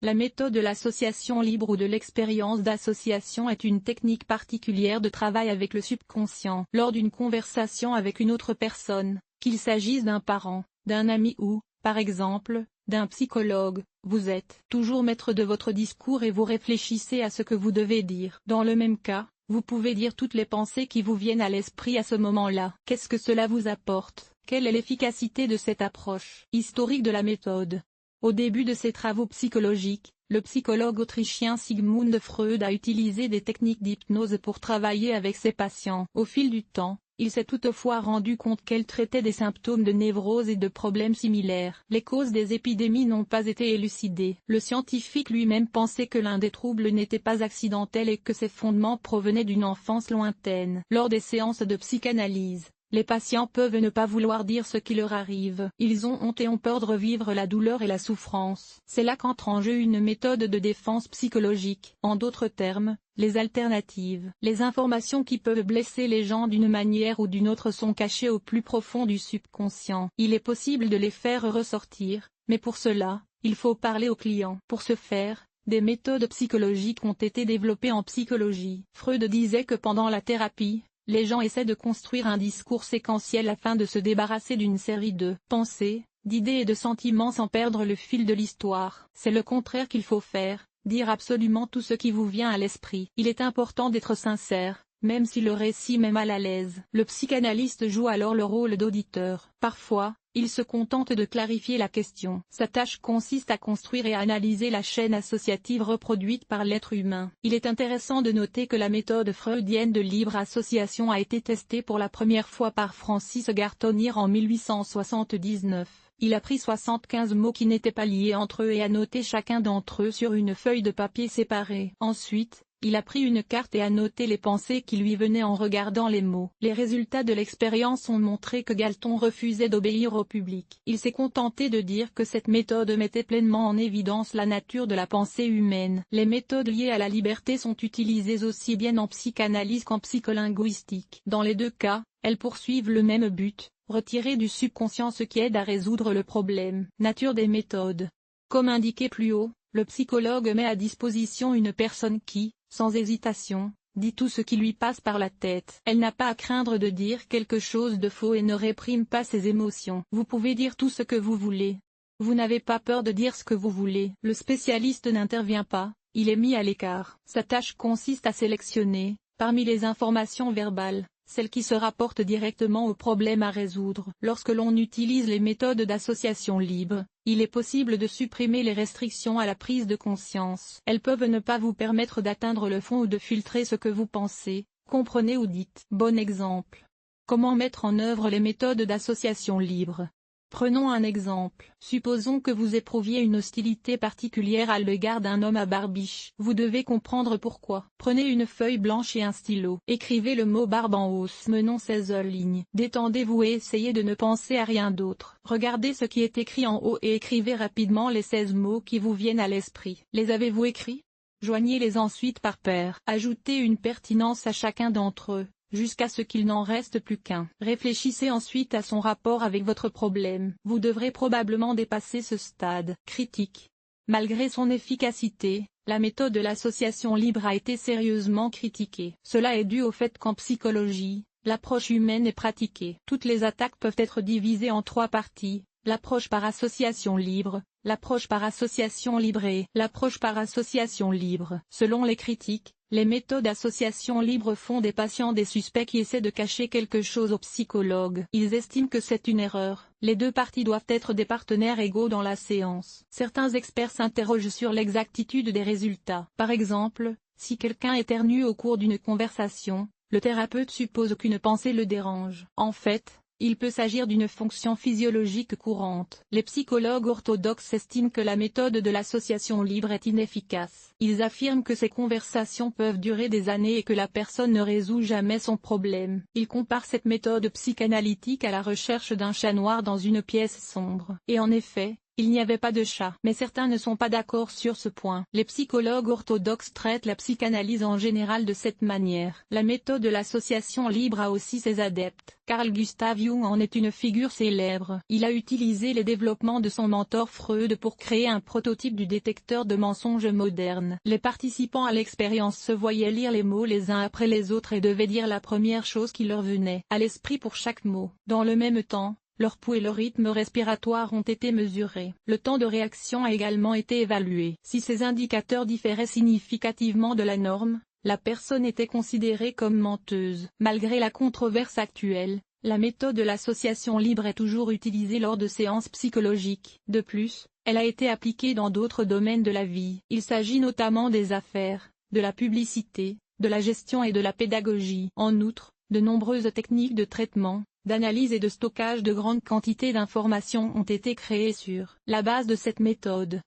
La méthode de l'association libre ou de l'expérience d'association est une technique particulière de travail avec le subconscient. Lors d'une conversation avec une autre personne, qu'il s'agisse d'un parent, d'un ami ou, par exemple, d'un psychologue, vous êtes toujours maître de votre discours et vous réfléchissez à ce que vous devez dire. Dans le même cas, vous pouvez dire toutes les pensées qui vous viennent à l'esprit à ce moment-là. Qu'est-ce que cela vous apporte? Quelle est l'efficacité de cette approche? Historique de la méthode. Au début de ses travaux psychologiques, le psychologue autrichien Sigmund Freud a utilisé des techniques d'hypnose pour travailler avec ses patients. Au fil du temps, il s'est toutefois rendu compte qu'elle traitait des symptômes de névrose et de problèmes similaires. Les causes des épidémies n'ont pas été élucidées. Le scientifique lui-même pensait que l'un des troubles n'était pas accidentel et que ses fondements provenaient d'une enfance lointaine. Lors des séances de psychanalyse, les patients peuvent ne pas vouloir dire ce qui leur arrive. Ils ont honte et ont peur de revivre la douleur et la souffrance. C'est là qu'entre en jeu une méthode de défense psychologique. En d'autres termes, les alternatives. Les informations qui peuvent blesser les gens d'une manière ou d'une autre sont cachées au plus profond du subconscient. Il est possible de les faire ressortir, mais pour cela, il faut parler au client. Pour ce faire, des méthodes psychologiques ont été développées en psychologie. Freud disait que pendant la thérapie, les gens essaient de construire un discours séquentiel afin de se débarrasser d'une série de pensées, d'idées et de sentiments sans perdre le fil de l'histoire. C'est le contraire qu'il faut faire, dire absolument tout ce qui vous vient à l'esprit. Il est important d'être sincère, même si le récit met mal à l'aise. Le psychanalyste joue alors le rôle d'auditeur. Parfois, il se contente de clarifier la question. Sa tâche consiste à construire et à analyser la chaîne associative reproduite par l'être humain. Il est intéressant de noter que la méthode freudienne de libre association a été testée pour la première fois par Francis Gartonier en 1879. Il a pris 75 mots qui n'étaient pas liés entre eux et a noté chacun d'entre eux sur une feuille de papier séparée. Ensuite, il a pris une carte et a noté les pensées qui lui venaient en regardant les mots. Les résultats de l'expérience ont montré que Galton refusait d'obéir au public. Il s'est contenté de dire que cette méthode mettait pleinement en évidence la nature de la pensée humaine. Les méthodes liées à la liberté sont utilisées aussi bien en psychanalyse qu'en psycholinguistique. Dans les deux cas, elles poursuivent le même but, retirer du subconscient ce qui aide à résoudre le problème. Nature des méthodes. Comme indiqué plus haut, le psychologue met à disposition une personne qui, sans hésitation, dit tout ce qui lui passe par la tête. Elle n'a pas à craindre de dire quelque chose de faux et ne réprime pas ses émotions. Vous pouvez dire tout ce que vous voulez. Vous n'avez pas peur de dire ce que vous voulez. Le spécialiste n'intervient pas, il est mis à l'écart. Sa tâche consiste à sélectionner, parmi les informations verbales, celles qui se rapportent directement au problème à résoudre. Lorsque l'on utilise les méthodes d'association libre, il est possible de supprimer les restrictions à la prise de conscience. Elles peuvent ne pas vous permettre d'atteindre le fond ou de filtrer ce que vous pensez, comprenez ou dites. Bon exemple. Comment mettre en œuvre les méthodes d'association libre? Prenons un exemple. Supposons que vous éprouviez une hostilité particulière à l'égard d'un homme à barbiche. Vous devez comprendre pourquoi. Prenez une feuille blanche et un stylo. Écrivez le mot barbe en hausse menant 16 lignes. Détendez-vous et essayez de ne penser à rien d'autre. Regardez ce qui est écrit en haut et écrivez rapidement les 16 mots qui vous viennent à l'esprit. Les avez-vous écrits? Joignez-les ensuite par paires. Ajoutez une pertinence à chacun d'entre eux, jusqu'à ce qu'il n'en reste plus qu'un. Réfléchissez ensuite à son rapport avec votre problème. Vous devrez probablement dépasser ce stade. Critique. Malgré son efficacité, la méthode de l'association libre a été sérieusement critiquée. Cela est dû au fait qu'en psychologie, l'approche humaine est pratiquée. Toutes les attaques peuvent être divisées en trois parties: l'approche par association libre, l'approche par association libre et l'approche par association libre. Selon les critiques, les méthodes d'association libre font des patients des suspects qui essaient de cacher quelque chose aux psychologues. Ils estiment que c'est une erreur. Les deux parties doivent être des partenaires égaux dans la séance. Certains experts s'interrogent sur l'exactitude des résultats. Par exemple, si quelqu'un éternue au cours d'une conversation, le thérapeute suppose qu'une pensée le dérange. En fait, il peut s'agir d'une fonction physiologique courante. Les psychologues orthodoxes estiment que la méthode de l'association libre est inefficace. Ils affirment que ces conversations peuvent durer des années et que la personne ne résout jamais son problème. Ils comparent cette méthode psychanalytique à la recherche d'un chat noir dans une pièce sombre. Et en effet, il n'y avait pas de chat. Mais certains ne sont pas d'accord sur ce point. Les psychologues orthodoxes traitent la psychanalyse en général de cette manière. La méthode de l'association libre a aussi ses adeptes. Carl Gustav Jung en est une figure célèbre. Il a utilisé les développements de son mentor Freud pour créer un prototype du détecteur de mensonges moderne. Les participants à l'expérience se voyaient lire les mots les uns après les autres et devaient dire la première chose qui leur venait à l'esprit pour chaque mot. Dans le même temps, leur pouls et le rythme respiratoire ont été mesurés. Le temps de réaction a également été évalué. Si ces indicateurs différaient significativement de la norme, la personne était considérée comme menteuse. Malgré la controverse actuelle, la méthode de l'association libre est toujours utilisée lors de séances psychologiques. De plus, elle a été appliquée dans d'autres domaines de la vie. Il s'agit notamment des affaires, de la publicité, de la gestion et de la pédagogie. En outre, de nombreuses techniques de traitement, d'analyse et de stockage de grandes quantités d'informations ont été créées sur la base de cette méthode.